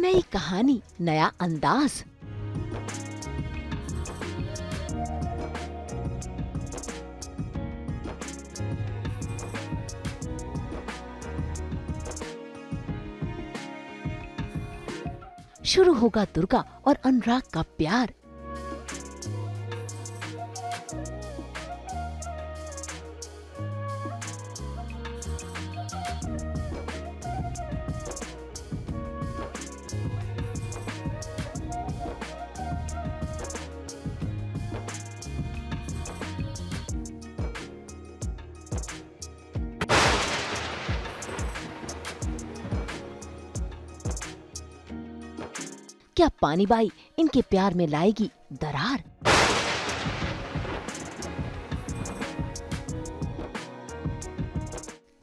नई कहानी, नया अंदाज। शुरू होगा दुर्गा और अनुराग का प्यार। क्या पानी बाई इनके प्यार में लाएगी दरार?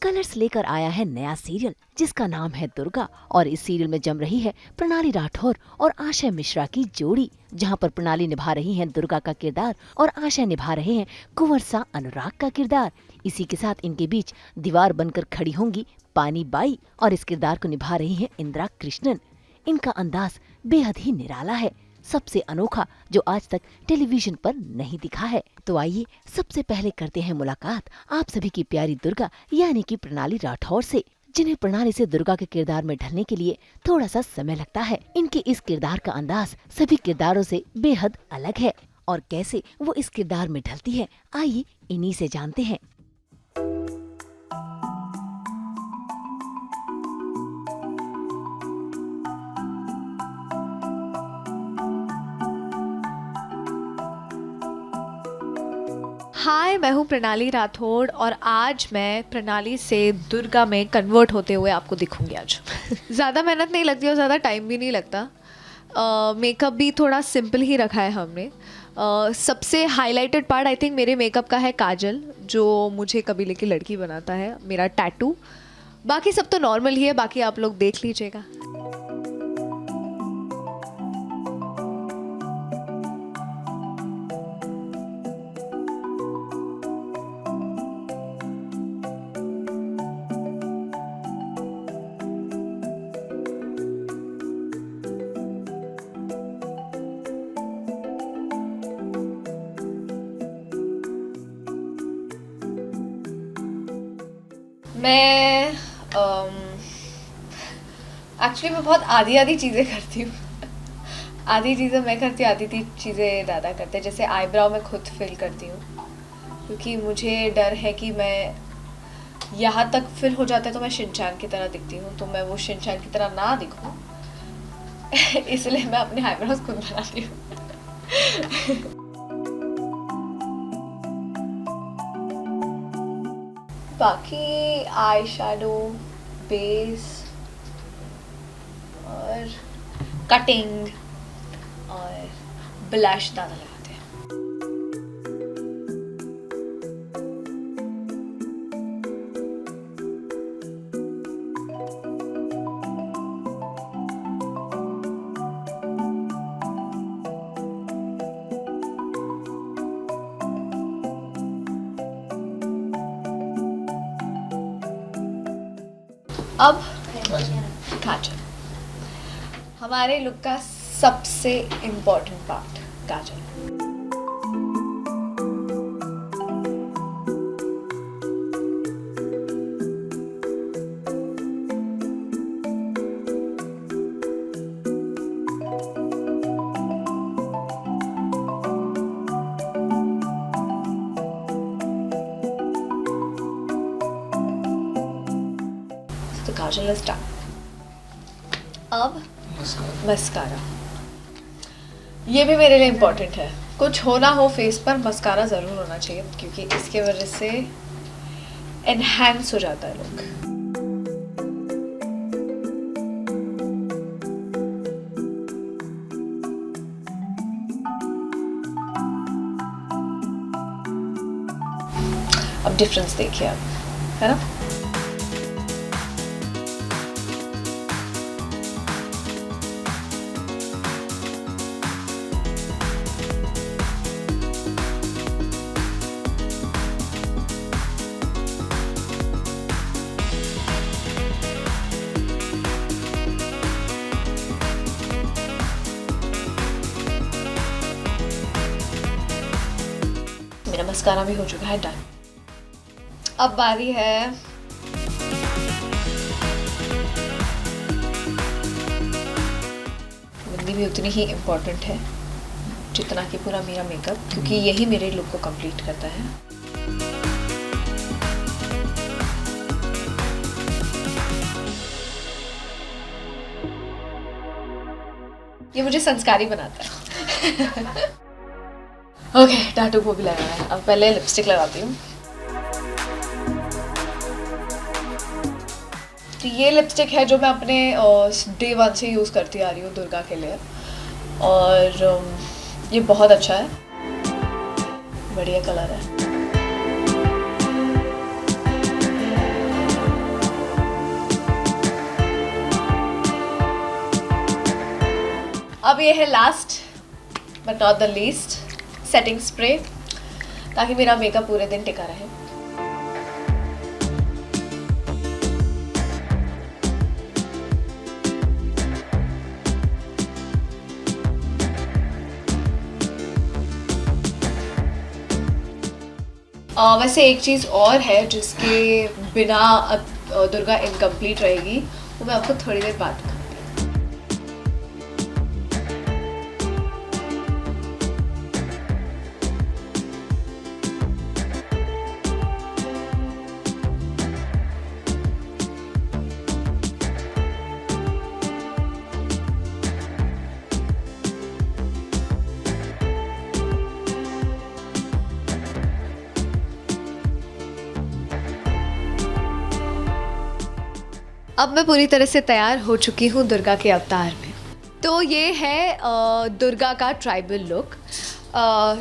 कलर्स लेकर आया है नया सीरियल जिसका नाम है दुर्गा और इस सीरियल में जम रही है प्रणाली राठौर और आशय मिश्रा की जोड़ी, जहां पर प्रणाली निभा रही हैं दुर्गा का किरदार और आशय निभा रहे हैं कुंवर सा अनुराग का किरदार। इसी के साथ इनके बीच दीवार बनकर खड़ी होंगी पानी बाई और इस किरदार को निभा रही हैं इंदिरा कृष्णन। इनका अंदाज बेहद ही निराला है, सबसे अनोखा जो आज तक टेलीविजन पर नहीं दिखा है। तो आइए सबसे पहले करते हैं मुलाकात आप सभी की प्यारी दुर्गा यानी कि प्रणाली राठौर से, जिन्हें प्रणाली से दुर्गा के किरदार में ढलने के लिए थोड़ा सा समय लगता है। इनके इस किरदार का अंदाज सभी किरदारों से बेहद अलग है और कैसे वो इस किरदार में ढलती है, आइए इन्हीं से जानते हैं। हाय, मैं हूँ प्रणाली राठौड़ और आज मैं प्रणाली से दुर्गा में कन्वर्ट होते हुए आपको दिखूंगी आज। ज़्यादा मेहनत नहीं लगती और ज़्यादा टाइम भी नहीं लगता। मेकअप भी थोड़ा सिंपल ही रखा है हमने। सबसे हाईलाइटेड पार्ट आई थिंक मेरे मेकअप का है काजल, जो मुझे कबीले की लड़की बनाता है, मेरा टैटू। बाकी सब तो नॉर्मल ही है, बाकी आप लोग देख लीजिएगा। मैं एक्चुअली मैं बहुत आधी चीज़ें करती हूँ। आधी चीज़ें मैं करती हूँ, आधी चीज़ें दादा करते हैं। जैसे आईब्राव मैं खुद फिल करती हूँ क्योंकि मुझे डर है कि मैं यहाँ तक फिल हो जाता है तो मैं शिनचैन की तरह दिखती हूँ, तो मैं वो शिनचैन की तरह ना दिखूँ इसलिए मैं अपने आईब्राव्स खुद बनाती हूँ। बाकी आई शैडो, बेस और कटिंग और ब्लश दादा लगाते हैं। अब काजल, हमारे लुक का सबसे इम्पोर्टेंट पार्ट काजल। तो काजल इज डन। अब मस्कारा, ये भी मेरे लिए इम्पोर्टेंट है। कुछ हो ना हो फेस पर मस्कारा ज़रूर होना चाहिए क्योंकि इसके वजह से एनहांस हो जाता है लुक। अब डिफरेंस देखिए आप, है ना। मस्कारा भी हो चुका है, डन। अब बारी है बिंदी भी उतनी ही इम्पोर्टेंट है जितना कि पूरा मेरा मेकअप, क्योंकि यही मेरे लुक को कंप्लीट करता है। ये मुझे संस्कारी बनाता है। ओके, टैटू को भी लगाना है। अब पहले लिपस्टिक लगाती हूँ। तो ये लिपस्टिक है जो मैं अपने डे 1 से यूज़ करती आ रही हूँ दुर्गा के लिए, और ये बहुत अच्छा है, बढ़िया कलर है। अब ये है last but not the least, setting spray, ताकि मेरा मेकअप पूरे दिन टिका रहे। वैसे एक चीज़ और है जिसके बिना दुर्गा इनकम्प्लीट रहेगी, वो मैं आपको थोड़ी देर बाद बताऊंगी। अब मैं पूरी तरह से तैयार हो चुकी हूँ दुर्गा के अवतार में। तो ये है दुर्गा का ट्राइबल लुक।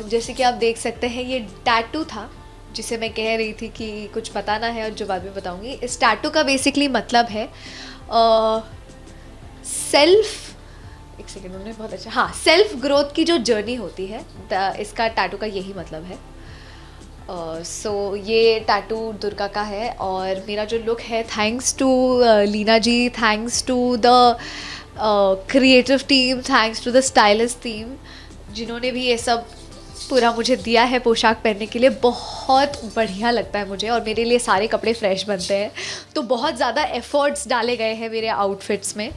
जैसे कि आप देख सकते हैं, ये टैटू था जिसे मैं कह रही थी कि कुछ बताना है और जो बाद में बताऊंगी। इस टैटू का बेसिकली मतलब है एक सेकेंड, उन्होंने बहुत अच्छा, हाँ, सेल्फ ग्रोथ की जो जर्नी होती है, इसका टैटू का यही मतलब है। सो ये टैटू दुर्गा का है, और मेरा जो लुक है, thanks to Leena ji, thanks to the creative team, thanks to the stylist team, जिन्होंने भी ये सब पूरा मुझे दिया है पोशाक पहनने के लिए। बहुत बढ़िया लगता है मुझे, और मेरे लिए सारे कपड़े फ्रेश बनते हैं, तो बहुत ज़्यादा एफर्ट्स डाले गए हैं मेरे आउटफिट्स में।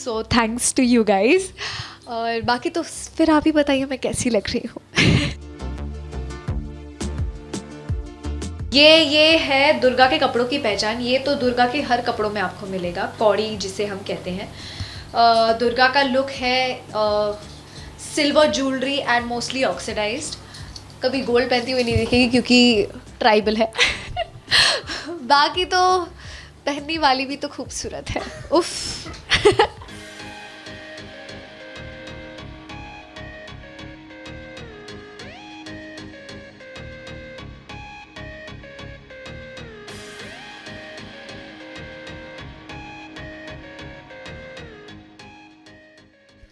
So thanks to you guys. और बाकी तो फिर आप ही बताइए मैं कैसी लग रही हूँ। ये है दुर्गा के कपड़ों की पहचान। ये तो दुर्गा के हर कपड़ों में आपको मिलेगा, कौड़ी जिसे हम कहते हैं। दुर्गा का लुक है silver jewellery and mostly oxidised. कभी गोल्ड पहनती हुई नहीं दिखेगी क्योंकि ट्राइबल है। बाकी तो पहनने वाली भी तो खूबसूरत है, उफ।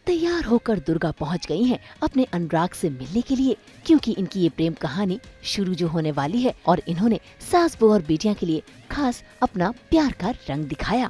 तैयार होकर दुर्गा पहुंच गई हैं अपने अनुराग से मिलने के लिए, क्योंकि इनकी ये प्रेम कहानी शुरू जो होने वाली है, और इन्होंने सास बहू और बेटियां के लिए खास अपना प्यार का रंग दिखाया।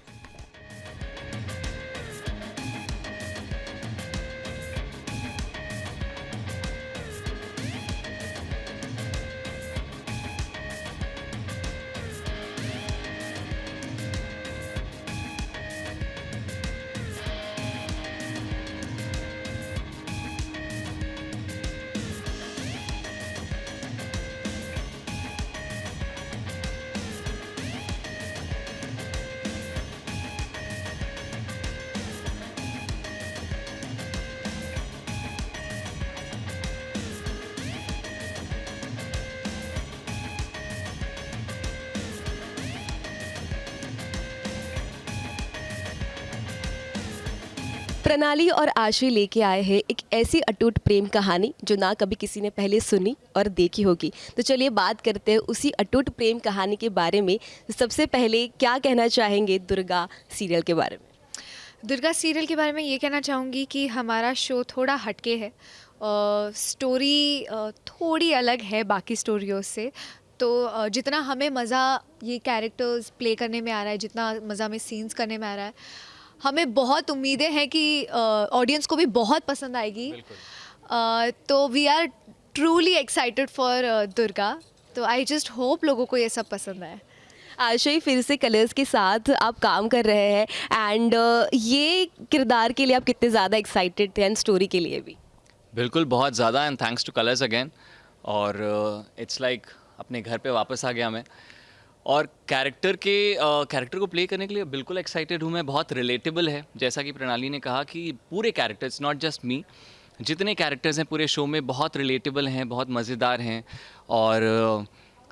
प्रणाली और आश्री लेके आए हैं एक ऐसी अटूट प्रेम कहानी जो ना कभी किसी ने पहले सुनी और देखी होगी। तो चलिए बात करते हैं उसी अटूट प्रेम कहानी के बारे में। सबसे पहले क्या कहना चाहेंगे दुर्गा सीरियल के बारे में? दुर्गा सीरियल के बारे में ये कहना चाहूँगी कि हमारा शो थोड़ा हटके है, स्टोरी थोड़ी अलग है बाकी स्टोरियों से। तो जितना हमें मज़ा ये कैरेक्टर्स प्ले करने में आ रहा है, जितना मज़ा हमें सीन्स करने में आ रहा है, हमें बहुत उम्मीदें हैं कि ऑडियंस को भी बहुत पसंद आएगी। तो we are truly excited for Durga. तो आई जस्ट होप लोगों को ये सब पसंद आए। आशा ही फिर से कलर्स के साथ आप काम कर रहे हैं एंड ये किरदार के लिए आप कितने ज़्यादा एक्साइटेड थे एंड स्टोरी के लिए भी? बिल्कुल बहुत ज़्यादा, and thanks two colours again. और इट्स लाइक अपने घर पे वापस आ गया मैं, और कैरेक्टर को प्ले करने के लिए बिल्कुल एक्साइटेड हूँ मैं। बहुत रिलेटेबल है, जैसा कि प्रणाली ने कहा कि पूरे कैरेक्टर्स, नॉट जस्ट मी, जितने कैरेक्टर्स हैं पूरे शो में बहुत रिलेटेबल हैं, बहुत मज़ेदार हैं, और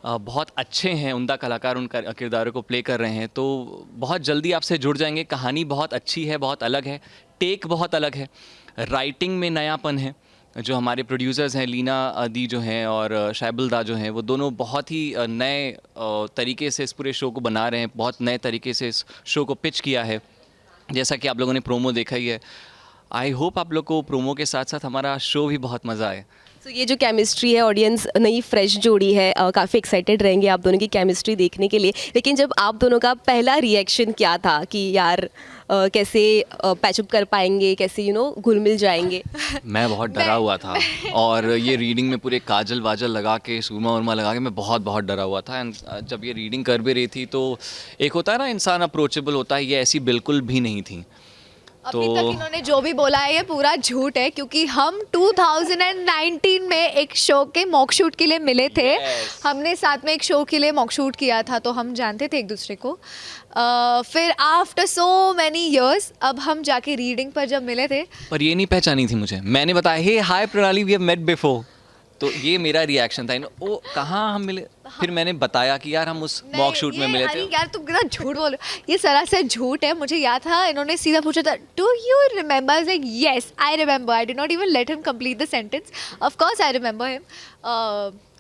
बहुत अच्छे हैं। उम्दा कलाकार उन किरदारों को प्ले कर रहे हैं, तो बहुत जल्दी आपसे जुड़ जाएंगे। कहानी बहुत अच्छी है, बहुत अलग है, टेक बहुत अलग है, राइटिंग में नयापन है। जो हमारे प्रोड्यूसर्स हैं लीना दी जो हैं और शाइबुल दा जो हैं, वो दोनों बहुत ही नए तरीके से इस पूरे शो को बना रहे हैं, बहुत नए तरीके से इस शो को पिच किया है, जैसा कि आप लोगों ने प्रोमो देखा ही है। आई होप आप लोग को प्रोमो के साथ साथ हमारा शो भी बहुत मज़ा आए। तो ये जो केमिस्ट्री है, ऑडियंस नई फ्रेश जोड़ी है, काफ़ी एक्साइटेड रहेंगे आप दोनों की केमिस्ट्री देखने के लिए। लेकिन जब आप दोनों का पहला रिएक्शन क्या था कि यार कैसे पैचअप कर पाएंगे, कैसे घुल मिल जाएंगे? मैं बहुत डरा हुआ था, और ये रीडिंग में पूरे काजल वाजल लगा के, सूरमा उरमा लगा के मैं बहुत बहुत डरा हुआ था। एंड जब ये रीडिंग कर भी रही थी तो एक होता है ना इंसान अप्रोचेबल होता है, ये ऐसी बिल्कुल भी नहीं थी। अभी तक इन्होंने जो भी बोला है ये पूरा झूठ है, क्योंकि हम 2019 में एक शो के मॉक शूट के लिए मिले थे। हमने साथ में एक शो के लिए मॉक शूट किया था, तो हम जानते थे एक दूसरे को। फिर आफ्टर सो मैनी इयर्स अब हम जाके रीडिंग पर जब मिले थे, पर ये नहीं पहचानी थी मुझे। मैंने बताया हे हाय प्रणाली, वी हैव मेट बिफोर, तो ये मेरा रिएक्शन था। ओ कहाँ हम मिले? फिर मैंने बताया कि यार हम उस मॉक शूट में मिले थे। यार तुम कितना झूठ बोल रहे हो, ये सरासर झूठ है। मुझे याद था, इन्होंने सीधा पूछा था do you remember? I was like yes I remember. I did not even let him complete the sentence. Of course I remember him.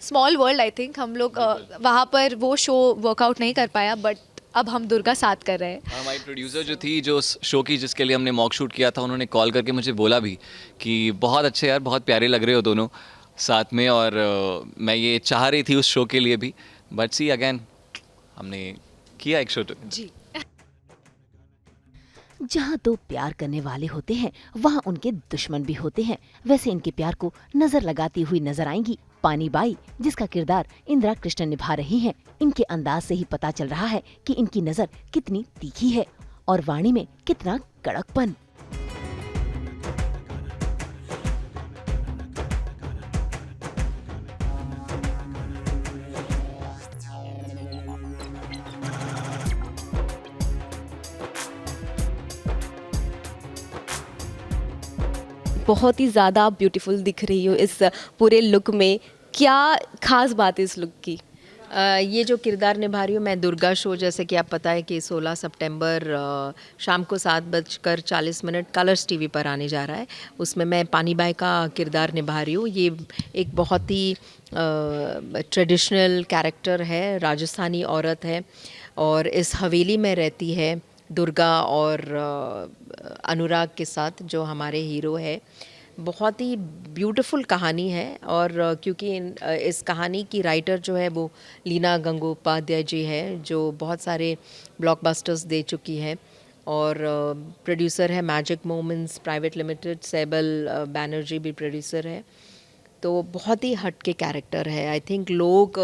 Small world, I think हम लोग वहाँ पर वो शो वर्कआउट नहीं कर पाया, बट अब हम दुर्गा साथ कर रहे हैं। हमारी प्रोड्यूसर जो थी, जो शो की जिसके लिए हमने मॉक शूट किया था, उन्होंने कॉल करके मुझे बोला भी कि बहुत अच्छे यार, बहुत प्यारे लग रहे हो दोनों साथ में। और मैं ये चाह रही थी उस शो के लिए भी, बट सी अगेन हमने किया एक शो जी। जहाँ दो प्यार करने वाले होते हैं वहाँ उनके दुश्मन भी होते हैं। वैसे इनके प्यार को नजर लगाती हुई नजर आएंगी पानी बाई, जिसका किरदार इंदिरा कृष्णन निभा रही हैं। इनके अंदाज से ही पता चल रहा है कि इनकी नजर कितनी तीखी है और वाणी में कितना कड़कपन। बहुत ही ज़्यादा आप ब्यूटीफुल दिख रही हो इस पूरे लुक में। क्या खास बात है इस लुक की? ये जो किरदार निभा रही हूँ मैं, दुर्गा शो, जैसे कि आप पता है कि 16 सितंबर शाम को 7:40 कलर्स टीवी पर आने जा रहा है। उसमें मैं पानी बाई का किरदार निभा रही हूँ। ये एक बहुत ही ट्रेडिशनल कैरेक्टर है, राजस्थानी औरत है और इस हवेली में रहती है दुर्गा और अनुराग के साथ, जो हमारे हीरो है। बहुत ही ब्यूटीफुल कहानी है, और क्योंकि इस कहानी की राइटर जो है वो लीना गंगोपाध्याय जी है, जो बहुत सारे ब्लॉकबस्टर्स दे चुकी है, और प्रोड्यूसर है Magic Moments Private Limited, Saibal Banerjee भी प्रोड्यूसर है। तो बहुत ही हटके कैरेक्टर है। आई थिंक लोग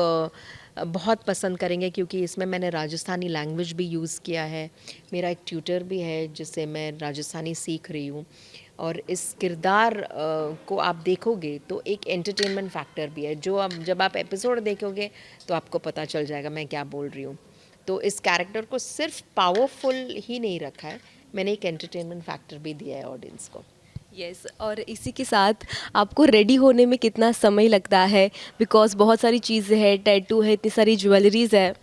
बहुत पसंद करेंगे, क्योंकि इसमें मैंने राजस्थानी लैंग्वेज भी यूज़ किया है। मेरा एक ट्यूटर भी है जिससे मैं राजस्थानी सीख रही हूँ, और इस किरदार को आप देखोगे तो एक एंटरटेनमेंट फैक्टर भी है, जो अब जब आप एपिसोड देखोगे तो आपको पता चल जाएगा मैं क्या बोल रही हूँ। तो इस कैरेक्टर को सिर्फ पावरफुल ही नहीं रखा है, मैंने एक एंटरटेनमेंट फैक्टर भी दिया है ऑडियंस को। यस और इसी के साथ आपको रेडी होने में कितना समय लगता है? बिकॉज बहुत सारी चीज़ें हैं, टैटू है, इतनी सारी ज्वेलरीज है।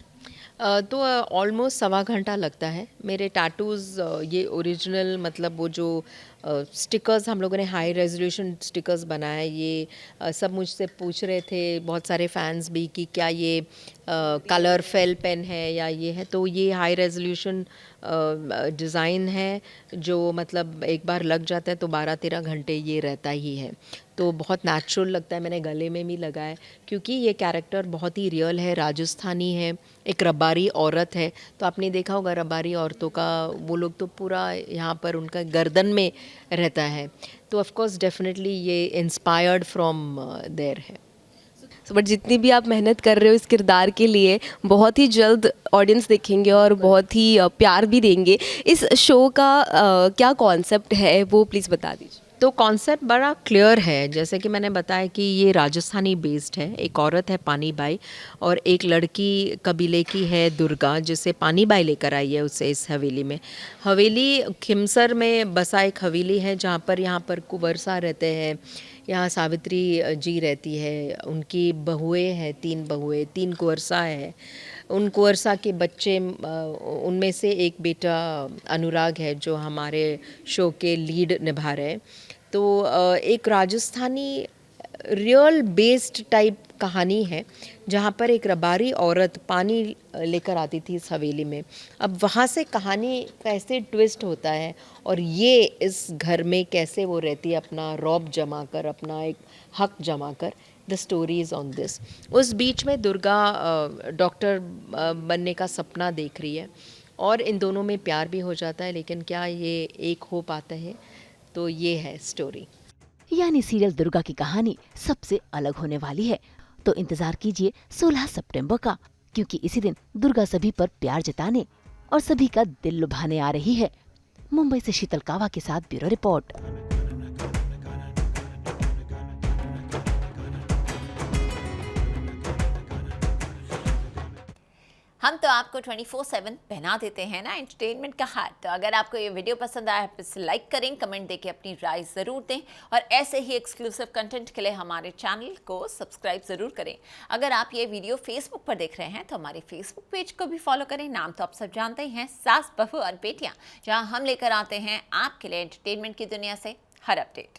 तो ऑलमोस्ट 1.25 घंटा लगता है। मेरे टैटूज़ ये ओरिजिनल, मतलब वो जो स्टिकर्स हम लोगों ने हाई रेजोल्यूशन स्टिकर्स बनाए, ये सब मुझसे पूछ रहे थे बहुत सारे फैंस भी कि क्या ये कलर फेल पेन है या ये है। तो ये हाई रेजोल्यूशन डिज़ाइन है, जो मतलब एक बार लग जाता है तो 12-13 घंटे ये रहता ही है। तो बहुत नेचुरल लगता है। मैंने गले में भी लगाया, क्योंकि ये कैरेक्टर बहुत ही रियल है, राजस्थानी है, एक रबारी औरत है। तो आपने देखा होगा रबारी औरतों का, वो लोग तो पूरा यहाँ पर उनका गर्दन में रहता है। तो ऑफ कोर्स डेफिनेटली ये इंस्पायर्ड फ्रॉम देयर है। बट जितनी भी आप मेहनत कर रहे हो इस किरदार के लिए, बहुत ही जल्द ऑडियंस देखेंगे और बहुत ही प्यार भी देंगे। इस शो का क्या कॉन्सेप्ट है वो प्लीज़ बता दीजिए। तो कॉन्सेप्ट बड़ा क्लियर है, जैसे कि मैंने बताया कि ये राजस्थानी बेस्ड है। एक औरत है पानी बाई और एक लड़की कबीले की है दुर्गा, जिसे पानी बाई लेकर आई है उसे इस हवेली में। हवेली खिमसर में बसा एक हवेली है जहाँ पर यहाँ पर कुंवरसा रहते हैं, यहाँ सावित्री जी रहती है, उनकी बहुएं हैं, 3 बहुएं, 3 कुंवरसा है। उन कुंवरसा के बच्चे, उनमें से एक बेटा अनुराग है जो हमारे शो के लीड निभा रहे हैं। तो एक राजस्थानी रियल बेस्ड टाइप कहानी है जहाँ पर एक रबारी औरत पानी लेकर आती थी इस हवेली में। अब वहाँ से कहानी कैसे ट्विस्ट होता है और ये इस घर में कैसे वो रहती है अपना रौब जमा कर, अपना एक हक जमा कर। The story is on this. उस बीच में दुर्गा डॉक्टर बनने का सपना देख रही है और इन दोनों में प्यार भी हो जाता है, लेकिन क्या ये एक हो पाता है? तो ये है स्टोरी। यानी सीरियल दुर्गा की कहानी सबसे अलग होने वाली है। तो इंतजार कीजिए 16 सितंबर का, क्योंकि इसी दिन दुर्गा सभी पर प्यार जताने और सभी का दिल लुभाने आ रही है। मुंबई से शीतल कावा के साथ ब्यूरो रिपोर्ट। हम तो आपको 24/7 पहना देते हैं ना एंटरटेनमेंट का हाथ। तो अगर आपको ये वीडियो पसंद आया है तो लाइक करें, कमेंट देके अपनी राय ज़रूर दें और ऐसे ही एक्सक्लूसिव कंटेंट के लिए हमारे चैनल को सब्सक्राइब ज़रूर करें। अगर आप ये वीडियो फेसबुक पर देख रहे हैं तो हमारे फेसबुक पेज को भी फॉलो करें। नाम तो आप सब जानते ही हैं, सास बहू और बेटियाँ, जहाँ हम लेकर आते हैं आपके लिए एंटरटेनमेंट की दुनिया से हर अपडेट।